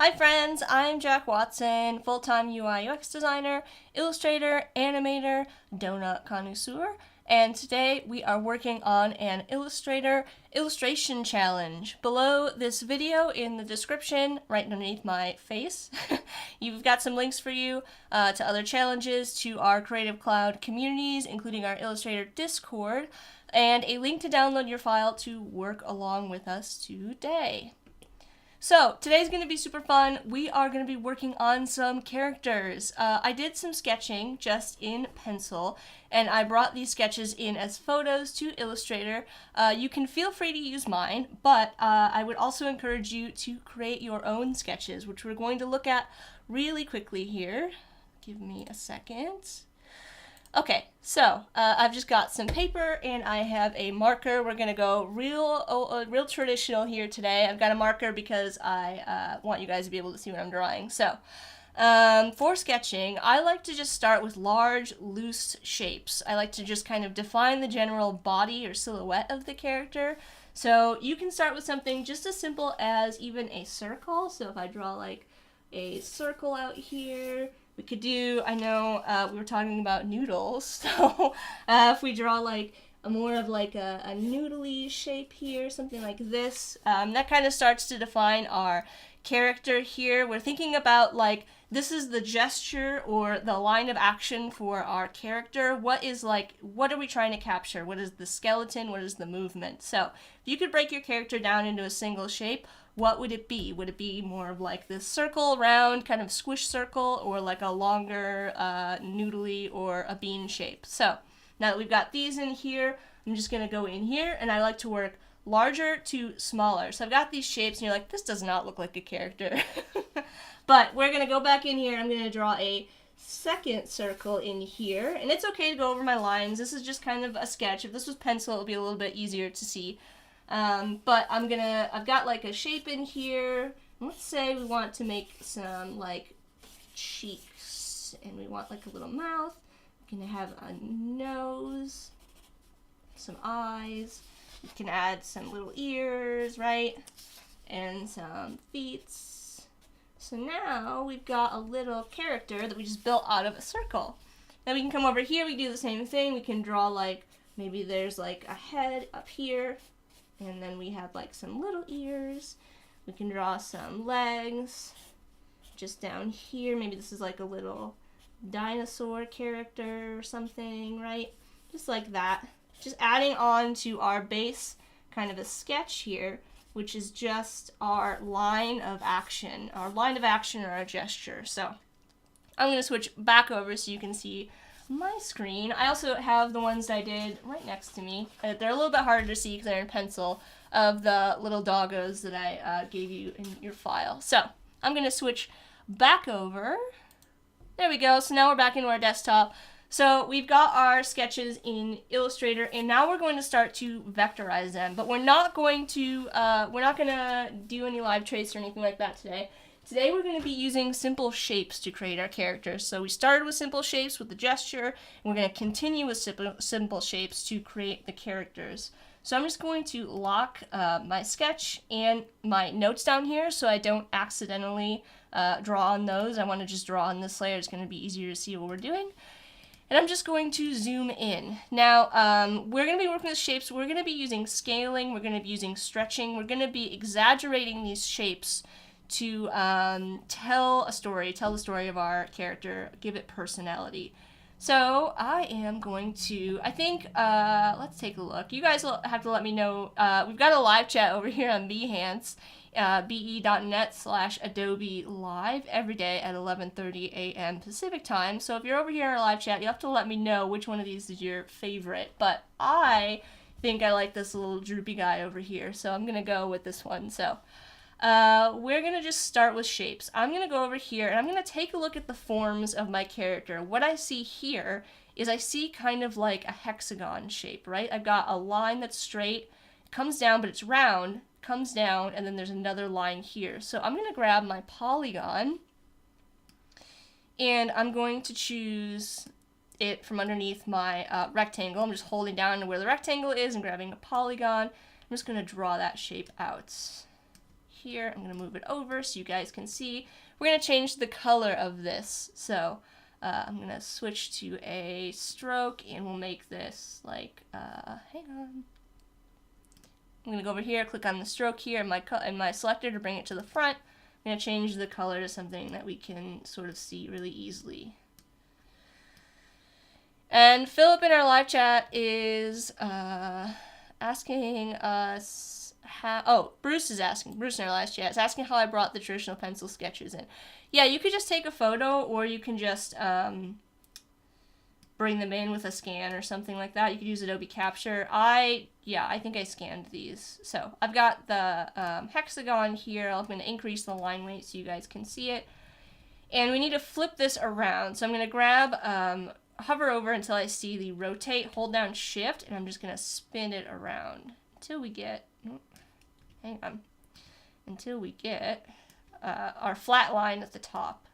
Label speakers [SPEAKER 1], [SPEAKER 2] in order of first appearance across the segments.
[SPEAKER 1] Hi friends, I'm Jack Watson, full-time UI UX designer, illustrator, animator, donut connoisseur, and today we are working on an Illustrator illustration challenge. Below this video in the description, right underneath my face, you've got some links for you to other challenges, to our Creative Cloud communities, including our Illustrator Discord, and a link to download your file to work along with us today. So, today's going to be super fun. We are going to be working on some characters. I did some sketching just in pencil, and I brought these sketches in as photos to Illustrator. You can feel free to use mine, but I would also encourage you to create your own sketches, which we're going to look at really quickly here. Give me a second. Okay, so I've just got some paper and I have a marker. We're gonna go real traditional here today. I've got a marker because I want you guys to be able to see what I'm drawing. So for sketching, I like to just start with large, loose shapes. I like to just kind of define the general body or silhouette of the character. So you can start with something just as simple as even a circle. So if I draw like a circle out here, we could do, I know we were talking about noodles, so if we draw like more of like a noodly shape here, something like this, that kind of starts to define our character here. We're thinking about like, this is the gesture or the line of action for our character. What are we trying to capture? What is the skeleton? What is the movement? So if you could break your character down into a single shape, what would it be? Would it be more of like this circle, round, kind of squish circle, or like a longer noodly or a bean shape? So now that we've got these in here, I'm just going to go in here, and I like to work larger to smaller. So I've got these shapes, and you're like, this does not look like a character. But we're going to go back in here, and I'm going to draw a second circle in here, and it's okay to go over my lines. This is just kind of a sketch. If this was pencil, it would be a little bit easier to see. But I've got like a shape in here. Let's say we want to make some like cheeks, and we want like a little mouth. We're gonna have a nose, some eyes. We can add some little ears, right? And some feet. So now we've got a little character that we just built out of a circle. Then we can come over here, we do the same thing. We can draw like, maybe there's like a head up here. And then we have like some little ears. We can draw some legs just down here. Maybe this is like a little dinosaur character or something, right? Just like that. Just adding on to our base kind of a sketch here, which is just our line of action or our gesture. So I'm going to switch back over so you can see my screen. I also have the ones that I did right next to me. They're a little bit harder to see because they're in pencil, of the little doggos that I gave you in your file. So I'm going to switch back over. There we go. So now we're back into our desktop. So we've got our sketches in Illustrator, and now we're going to start to vectorize them. But we're not going to do any live trace or anything like that today. Today we're going to be using simple shapes to create our characters. So we started with simple shapes with the gesture, and we're going to continue with simple shapes to create the characters. So I'm just going to lock my sketch and my notes down here so I don't accidentally draw on those. I want to just draw on this layer. It's going to be easier to see what we're doing. And I'm just going to zoom in. Now, we're going to be working with shapes. We're going to be using scaling. We're going to be using stretching. We're going to be exaggerating these shapes to tell the story of our character, give it personality. So I am going to, let's take a look. You guys will have to let me know. We've got a live chat over here on Behance, be.net/Adobe Live every day at 11:30 a.m. Pacific time. So if you're over here in our live chat, you have to let me know which one of these is your favorite. But I think I like this little droopy guy over here, so I'm going to go with this one. So we're going to just start with shapes. I'm going to go over here and I'm going to take a look at the forms of my character. What I see here is I see kind of like a hexagon shape, right? I've got a line that's straight, comes down, but it's round, comes down, and then there's another line here. So I'm going to grab my polygon and I'm going to choose it from underneath my rectangle. I'm just holding down where the rectangle is and grabbing a polygon. I'm just going to draw that shape out here. I'm going to move it over so you guys can see. We're going to change the color of this. So I'm going to switch to a stroke, and we'll make this like, hang on. I'm going to go over here, click on the stroke here in my selector to bring it to the front. I'm going to change the color to something that we can sort of see really easily. And Philip in our live chat is asking us how, Bruce is asking, Bruce in our live chat is asking how I brought the traditional pencil sketches in. Yeah, you could just take a photo, or you can just bring them in with a scan or something like that. You could use Adobe Capture. I think I scanned these. So I've got the hexagon here. I'm going to increase the line weight so you guys can see it. And we need to flip this around. So I'm going to grab, hover over until I see the rotate, hold down shift, and I'm just going to spin it around until we get, until we get our flat line at the top.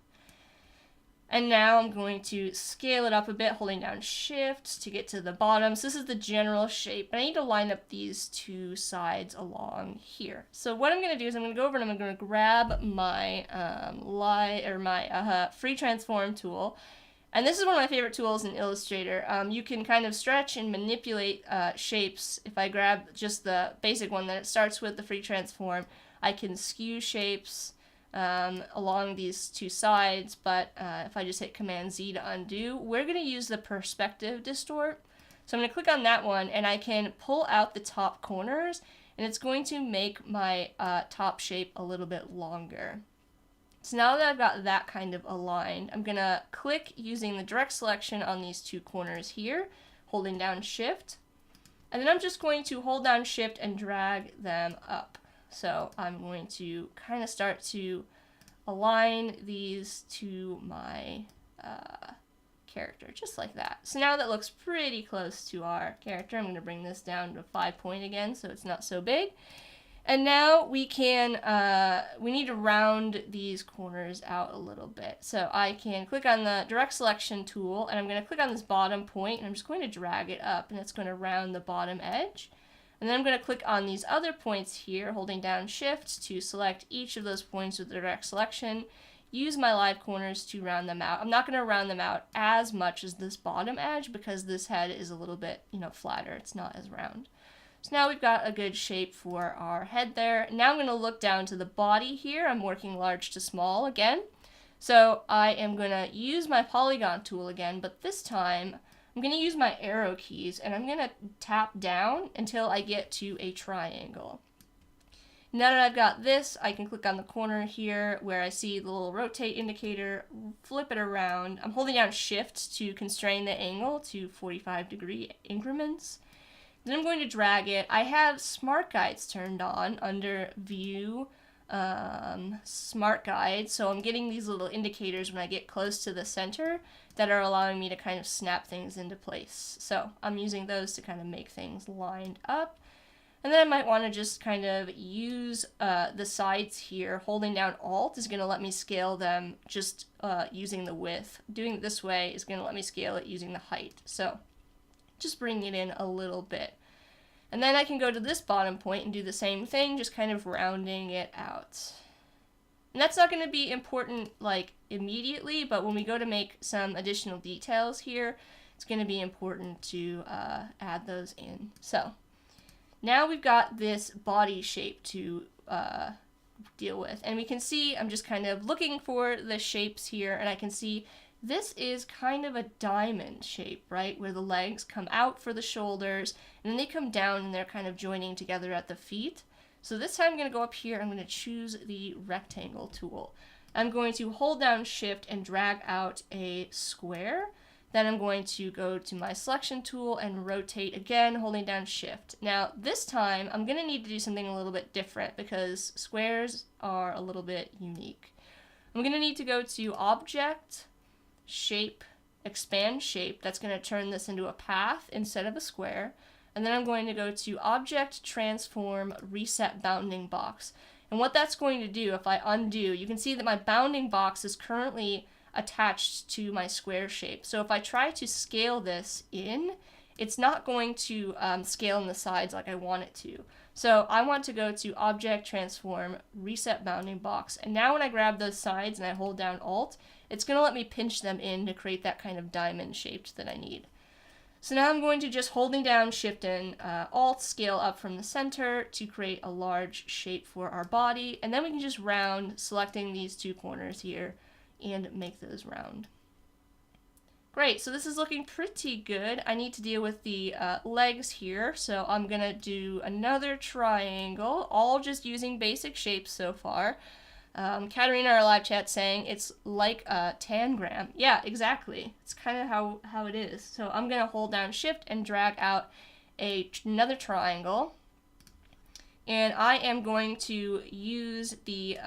[SPEAKER 1] And now I'm going to scale it up a bit, holding down shift to get to the bottom. So this is the general shape, and I need to line up these two sides along here. So what I'm going to do is I'm going to go over and I'm going to grab my free transform tool. And this is one of my favorite tools in Illustrator. You can kind of stretch and manipulate shapes. If I grab just the basic one that it starts with, the free transform, I can skew shapes along these two sides, but if I just hit Command Z to undo, we're going to use the perspective distort. So I'm going to click on that one, and I can pull out the top corners, and it's going to make my top shape a little bit longer. So now that I've got that kind of aligned, I'm going to click using the direct selection on these two corners here, holding down shift, and then I'm just going to hold down shift and drag them up. So I'm going to kind of start to align these to my character, just like that. So now that looks pretty close to our character. I'm going to bring this down to 5 point again so it's not so big. And now we can, we need to round these corners out a little bit. So I can click on the direct selection tool, and I'm going to click on this bottom point, and I'm just going to drag it up, and it's going to round the bottom edge. And then I'm going to click on these other points here, holding down shift to select each of those points with the direct selection. Use my live corners to round them out. I'm not going to round them out as much as this bottom edge because this head is a little bit, flatter. It's not as round. So now we've got a good shape for our head there. Now I'm going to look down to the body here. I'm working large to small again. So I am going to use my polygon tool again, but this time I'm going to use my arrow keys, and I'm going to tap down until I get to a triangle. Now that I've got this, I can click on the corner here where I see the little rotate indicator, flip it around. I'm holding down shift to constrain the angle to 45-degree increments. Then I'm going to drag it. I have smart guides turned on under view, smart guides, so I'm getting these little indicators when I get close to the center that are allowing me to kind of snap things into place. So I'm using those to kind of make things lined up. And then I might want to just kind of use the sides here. Holding down Alt is going to let me scale them just using the width. Doing it this way is going to let me scale it using the height. So just bring it in a little bit. And then I can go to this bottom point and do the same thing, just kind of rounding it out. And that's not going to be important like immediately, but when we go to make some additional details here, it's going to be important to add those in. So now we've got this body shape to deal with. And we can see I'm just kind of looking for the shapes here, and I can see this is kind of a diamond shape, right? Where the legs come out for the shoulders, and then they come down and they're kind of joining together at the feet. So this time I'm going to go up here, I'm going to choose the rectangle tool. I'm going to hold down shift and drag out a square. Then I'm going to go to my selection tool and rotate again, holding down shift. Now this time I'm going to need to do something a little bit different because squares are a little bit unique. I'm going to need to go to Object, Shape, Expand Shape. That's going to turn this into a path instead of a square. And then I'm going to go to Object, Transform, Reset Bounding Box. And what that's going to do, if I undo, you can see that my bounding box is currently attached to my square shape. So if I try to scale this in, it's not going to scale in the sides like I want it to. So I want to go to Object, Transform, Reset Bounding Box. And now when I grab those sides and I hold down Alt, it's going to let me pinch them in to create that kind of diamond shape that I need. So now I'm going to just holding down Shift and Alt, scale up from the center to create a large shape for our body. And then we can just round, selecting these two corners here and make those round. Great, so this is looking pretty good. I need to deal with the legs here, so I'm gonna do another triangle, all just using basic shapes so far. Katerina, our live chat, saying it's like a tangram. Yeah, exactly. It's kind of how it is. So I'm gonna hold down Shift and drag out another triangle. And I am going to use the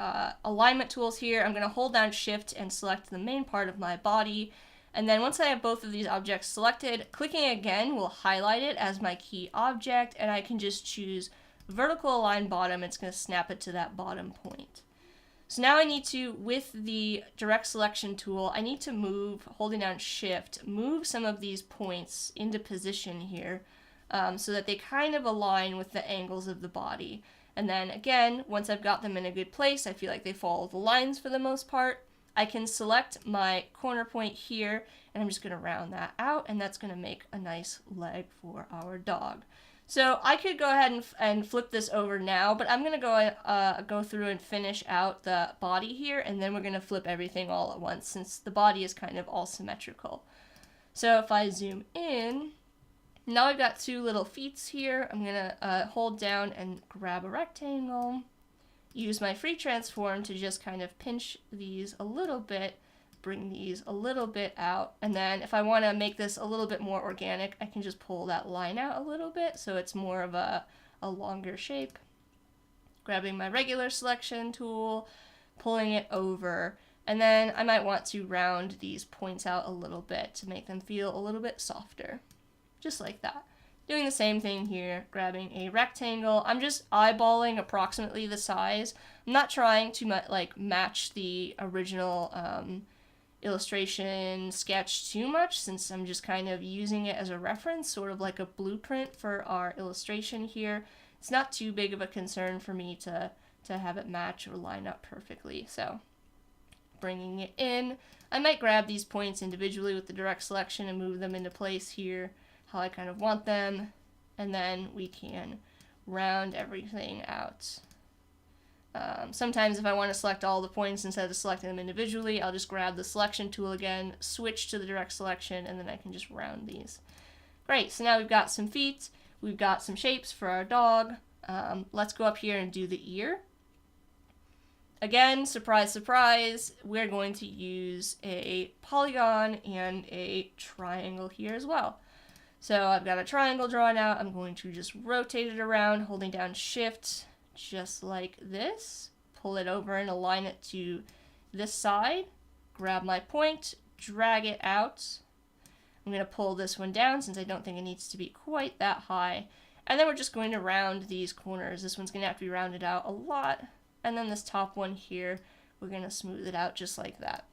[SPEAKER 1] alignment tools here. I'm gonna hold down Shift and select the main part of my body. And then once I have both of these objects selected, clicking again will highlight it as my key object, and I can just choose vertical align bottom. It's going to snap it to that bottom point. So now I need to, with the direct selection tool, I need to move, holding down Shift, move some of these points into position here so that they kind of align with the angles of the body. And then again, once I've got them in a good place, I feel like they follow the lines for the most part. I can select my corner point here, and I'm just going to round that out, and that's going to make a nice leg for our dog. So I could go ahead and flip this over now, but I'm going to go through and finish out the body here, and then we're going to flip everything all at once, since the body is kind of all symmetrical. So if I zoom in, now I've got two little feet here. I'm going to hold down and grab a rectangle. Use my free transform to just kind of pinch these a little bit, bring these a little bit out, and then if I want to make this a little bit more organic, I can just pull that line out a little bit so it's more of a longer shape. Grabbing my regular selection tool, pulling it over, and then I might want to round these points out a little bit to make them feel a little bit softer, just like that. Doing the same thing here, grabbing a rectangle. I'm just eyeballing approximately the size. I'm not trying to match the original illustration sketch too much, since I'm just kind of using it as a reference, sort of like a blueprint for our illustration here. It's not too big of a concern for me to have it match or line up perfectly. So bringing it in, I might grab these points individually with the direct selection and move them into place here how I kind of want them, and then we can round everything out. Sometimes if I want to select all the points instead of selecting them individually, I'll just grab the selection tool again, switch to the direct selection, and then I can just round these. Great, so now we've got some feet, we've got some shapes for our dog. Let's go up here and do the ear. Again, surprise, surprise, we're going to use a polygon and a triangle here as well. So I've got a triangle drawn out. I'm going to just rotate it around, holding down Shift, just like this. Pull it over and align it to this side. Grab my point, drag it out. I'm going to pull this one down since I don't think it needs to be quite that high. And then we're just going to round these corners. This one's going to have to be rounded out a lot. And then this top one here, we're going to smooth it out just like that.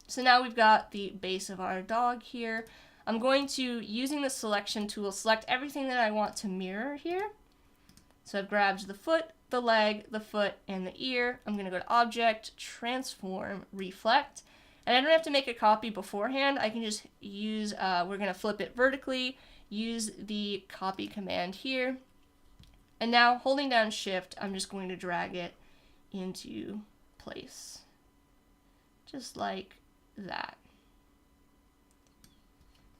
[SPEAKER 1] So now we've got the base of our dog here. I'm going to, using the selection tool, select everything that I want to mirror here. So I've grabbed the foot, the leg, the foot, and the ear. I'm going to go to Object, Transform, Reflect. And I don't have to make a copy beforehand. I can just use, we're going to flip it vertically, use the copy command here. And now, holding down Shift, I'm just going to drag it into place. Just like that.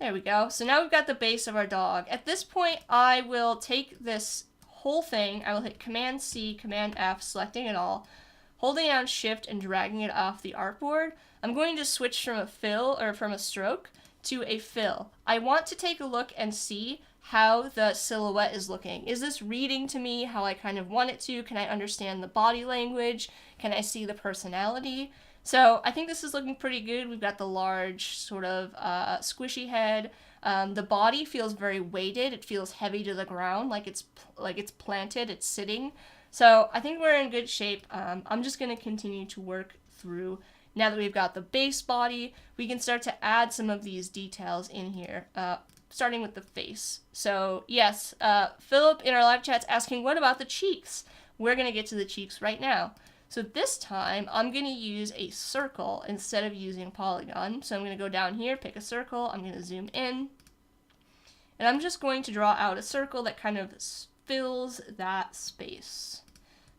[SPEAKER 1] There we go. So now we've got the base of our dog. At this point, I will take this whole thing, I will hit Command C, Command F, selecting it all, holding down Shift and dragging it off the artboard. I'm going to switch from a fill, or from a stroke, to a fill. I want to take a look and see how the silhouette is looking. Is this reading to me how I kind of want it to? Can I understand the body language? Can I see the personality? So I think this is looking pretty good. We've got the large sort of squishy head. The body feels very weighted. It feels heavy to the ground, like it's planted, it's sitting. So I think we're in good shape. I'm just going to continue to work through. Now that we've got the base body, we can start to add some of these details in here. starting with the face. So yes, Philip in our live chat's asking, what about the cheeks? We're going to get to the cheeks right now. So this time, I'm going to use a circle instead of using a polygon. So I'm going to go down here, pick a circle, I'm going to zoom in, and I'm just going to draw out a circle that kind of fills that space.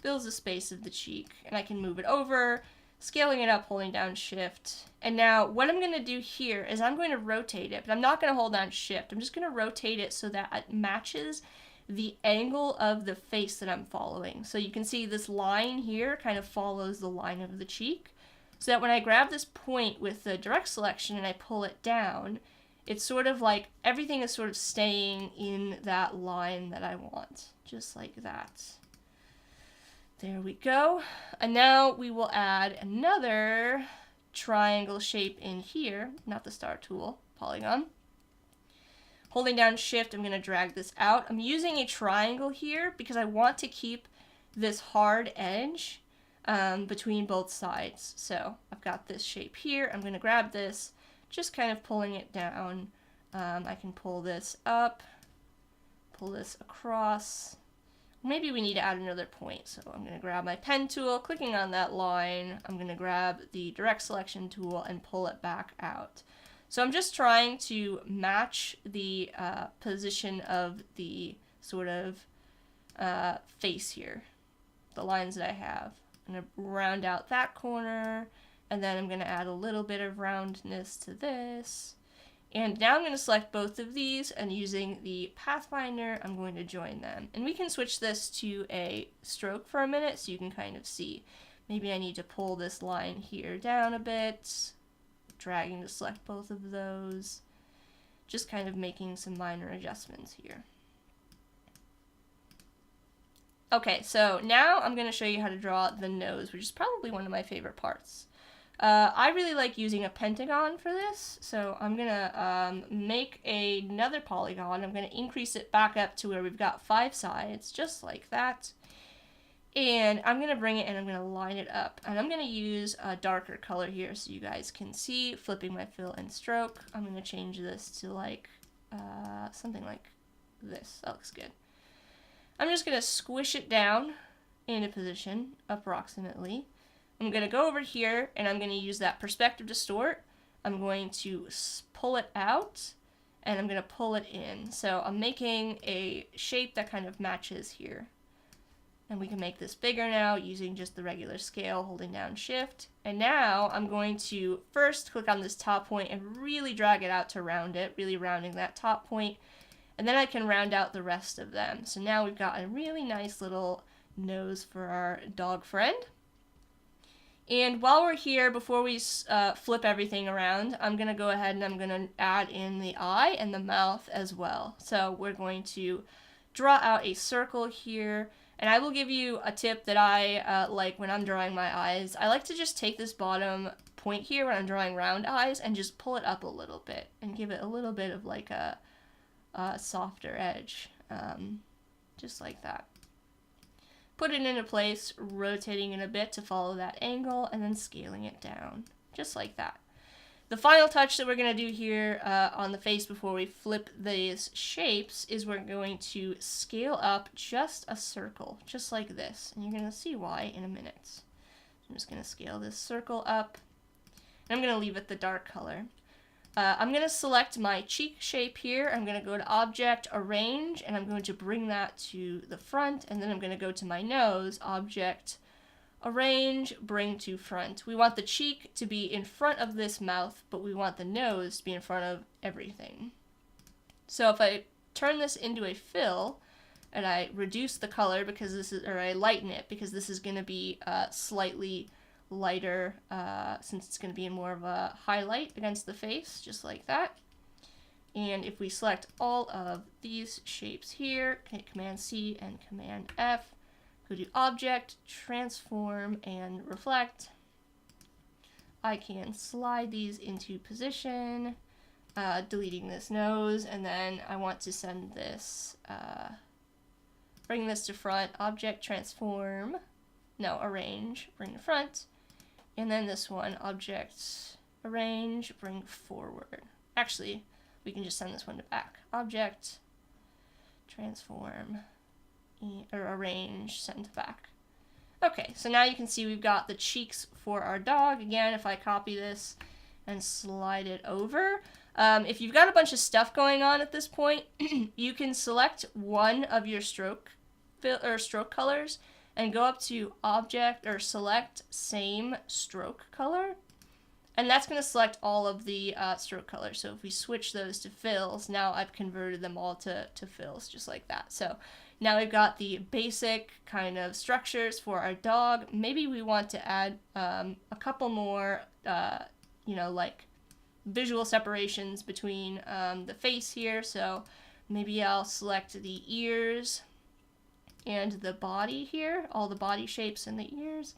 [SPEAKER 1] Fills the space of the cheek. And I can move it over, scaling it up, holding down Shift. And now what I'm going to do here is I'm going to rotate it, but I'm not going to hold down Shift. I'm just going to rotate it so that it matches the angle of the face that I'm following. So you can see this line here kind of follows the line of the cheek. So that when I grab this point with the direct selection and I pull it down, it's sort of like everything is sort of staying in that line that I want. Just like that. There we go. And now we will add another triangle shape in here, not the star tool, polygon. Holding down Shift, I'm going to drag this out. I'm using a triangle here because I want to keep this hard edge between both sides. So I've got this shape here. I'm going to grab this, just kind of pulling it down. I can pull this up, pull this across. Maybe we need to add another point. So I'm going to grab my pen tool, clicking on that line. I'm going to grab the direct selection tool and pull it back out. So I'm just trying to match the position of the sort of face here, the lines that I have. I'm going to round out that corner, and then I'm going to add a little bit of roundness to this. And now I'm going to select both of these, and using the Pathfinder, I'm going to join them. And we can switch this to a stroke for a minute so you can kind of see. Maybe I need to pull this line here down a bit. Dragging to select both of those, just kind of making some minor adjustments here. Okay, so now I'm going to show you how to draw the nose, which is probably one of my favorite parts. I really like using a pentagon for this, so I'm going to make another polygon. I'm going to increase it back up to where we've got 5 sides, just like that. And I'm going to bring it and I'm going to line it up. And I'm going to use a darker color here so you guys can see. Flipping my fill and stroke. I'm going to change this to like something like this. That looks good. I'm just going to squish it down into position approximately. I'm going to go over here and I'm going to use that perspective distort. I'm going to pull it out and I'm going to pull it in. So I'm making a shape that kind of matches here. And we can make this bigger now using just the regular scale, holding down Shift. And now I'm going to first click on this top point and really drag it out to round it, really rounding that top point. And then I can round out the rest of them. So now we've got a really nice little nose for our dog friend. And while we're here, before we flip everything around, I'm going to go ahead and I'm going to add in the eye and the mouth as well. So we're going to draw out a circle here. And I will give you a tip that I like when I'm drawing my eyes. I like to just take this bottom point here when I'm drawing round eyes and just pull it up a little bit and give it a little bit of like a softer edge, just like that. Put it into place, rotating it a bit to follow that angle, and then scaling it down, just like that. The final touch that we're going to do here on the face before we flip these shapes is we're going to scale up just a circle, just like this. And you're going to see why in a minute. I'm just going to scale this circle up. And I'm going to leave it the dark color. I'm going to select my cheek shape here. I'm going to go to Object, Arrange, and I'm going to bring that to the front. And then I'm going to go to my nose, Object, Arrange, bring to front. We want the cheek to be in front of this mouth, but we want the nose to be in front of everything. So if I turn this into a fill, and I reduce the color because this is, or I lighten it because this is going to be slightly lighter since it's going to be in more of a highlight against the face, just like that. And if we select all of these shapes here, hit Command C and Command F, go to Object, Transform, and Reflect. I can slide these into position, deleting this nose, and then I want to send this, bring this to front, Object, Transform, no, Arrange, bring to front, and then this one, Object, Arrange, bring forward. Actually, we can just send this one to back. Object, transform, or arrange, send to back. Okay, so now you can see we've got the cheeks for our dog. Again, if I copy this and slide it over, if you've got a bunch of stuff going on at this point, you can select one of your stroke colors and go up to Object or Select Same Stroke Color, and that's going to select all of the stroke colors. So if we switch those to fills, now I've converted them all to fills, just like that. So now we've got the basic kind of structures for our dog. Maybe we want to add a couple more, like visual separations between the face here. So maybe I'll select the ears and the body here, all the body shapes and the ears.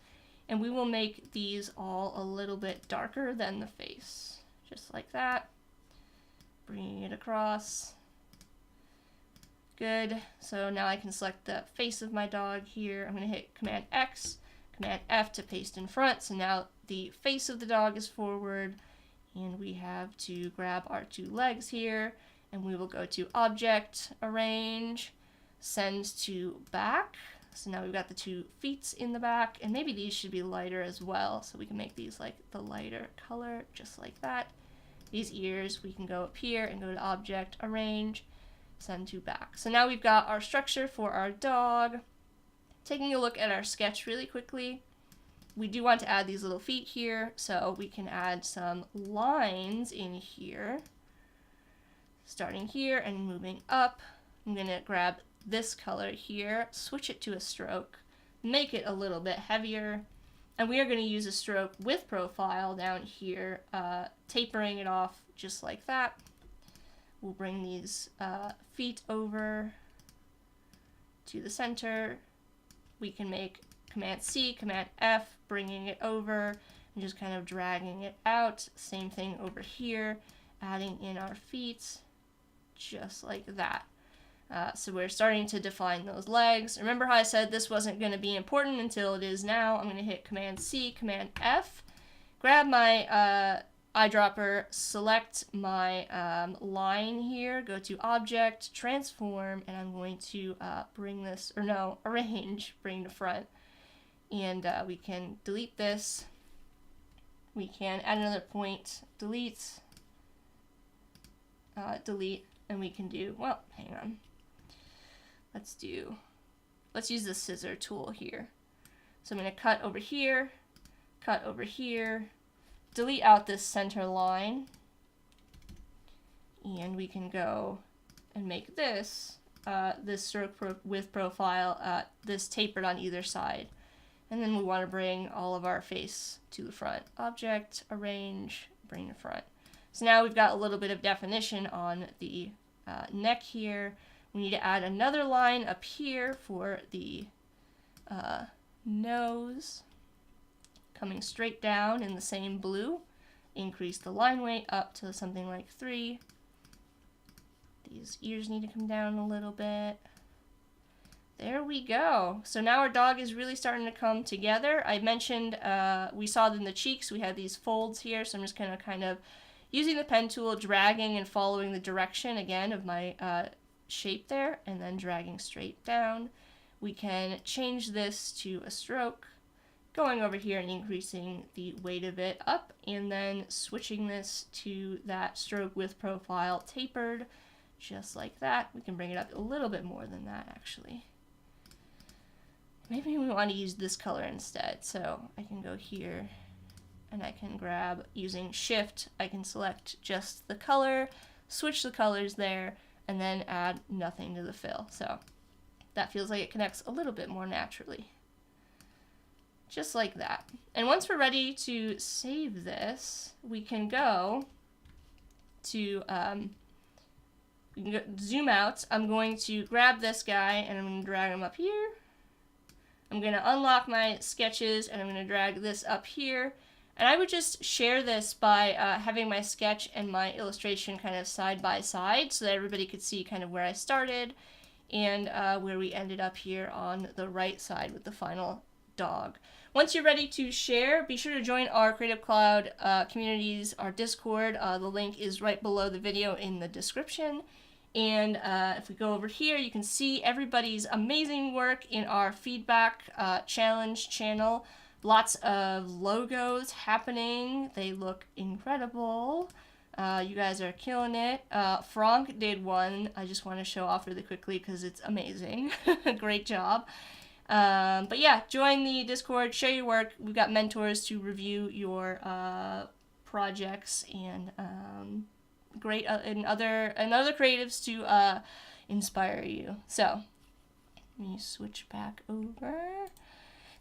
[SPEAKER 1] And we will make these all a little bit darker than the face, just like that. Bringing it across. Good. So now I can select the face of my dog here. I'm going to hit Command X, Command F to paste in front. So now the face of the dog is forward, and we have to grab our two legs here, and we will go to Object, Arrange, Send to Back. So now we've got the two feet in the back, and maybe these should be lighter as well, so we can make these like the lighter color, just like that. These ears, we can go up here and go to Object, Arrange, Send to Back. So now we've got our structure for our dog. Taking a look at our sketch really quickly, we do want to add these little feet here, so we can add some lines in here, starting here and moving up. I'm going to grab this color here, switch it to a stroke, make it a little bit heavier, and we are going to use a stroke with profile down here, tapering it off just like that. We'll bring these feet over to the center. We can make Command C, Command F, bringing it over and just kind of dragging it out. Same thing over here, adding in our feet just like that. So we're starting to define those legs. Remember how I said this wasn't going to be important until it is now? I'm going to hit Command C, Command F, grab my eyedropper, select my line here, go to Object, Transform, and I'm going to Arrange, bring to front. And we can delete this. We can add another point, delete, delete, and we can do, well, hang on. Let's use the scissor tool here. So I'm going to cut over here, delete out this center line, and we can go and make this, this stroke with profile, this tapered on either side. And then we want to bring all of our face to the front. Object, Arrange, bring to front. So now we've got a little bit of definition on the neck here. We need to add another line up here for the nose, coming straight down in the same blue. Increase the line weight up to something like 3. These ears need to come down a little bit. There we go. So now our dog is really starting to come together. I mentioned we saw in the cheeks we had these folds here, so I'm just going to kind of using the pen tool, dragging and following the direction again of my shape there, and then dragging straight down. We can change this to a stroke, going over here and increasing the weight of it up, and then switching this to that stroke with profile tapered, just like that. We can bring it up a little bit more than that, actually. Maybe we want to use this color instead, so I can go here and I can grab, using Shift, I can select just the color, switch the colors there, and then add nothing to the fill. So that feels like it connects a little bit more naturally. Just like that. And once we're ready to save this, we can go to zoom out. I'm going to grab this guy and I'm going to drag him up here. I'm going to unlock my sketches and I'm going to drag this up here. And I would just share this by having my sketch and my illustration kind of side by side so that everybody could see kind of where I started and where we ended up here on the right side with the final dog. Once you're ready to share, be sure to join our Creative Cloud communities, our Discord. The link is right below the video in the description. And if we go over here, you can see everybody's amazing work in our feedback challenge channel. Lots of logos happening. They look incredible. You guys are killing it. Frank did one. I just want to show off really quickly because it's amazing. Great job. But yeah, join the Discord, share your work. We've got mentors to review your projects and great and other creatives to inspire you. So let me switch back over.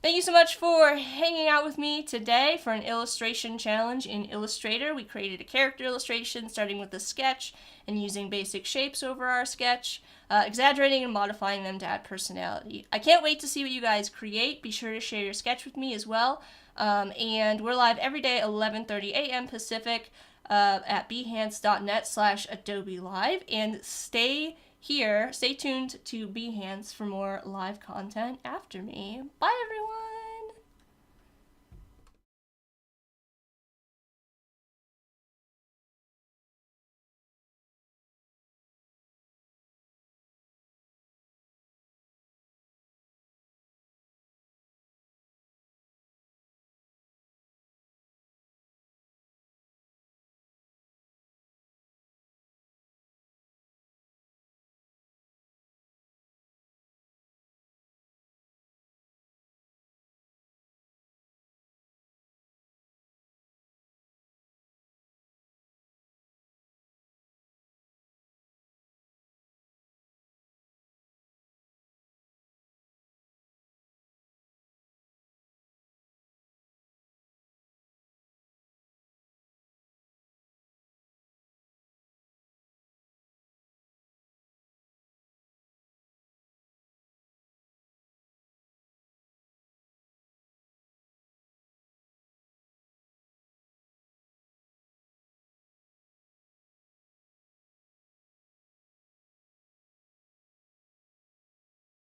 [SPEAKER 1] Thank you so much for hanging out with me today for an illustration challenge in Illustrator. We created a character illustration starting with a sketch and using basic shapes over our sketch, exaggerating and modifying them to add personality. I can't wait to see what you guys create. Be sure to share your sketch with me as well. And we're live every day at 11:30 a.m. Pacific at behance.net/Adobe Live. And stay tuned to Behance for more live content after me. Bye, everyone!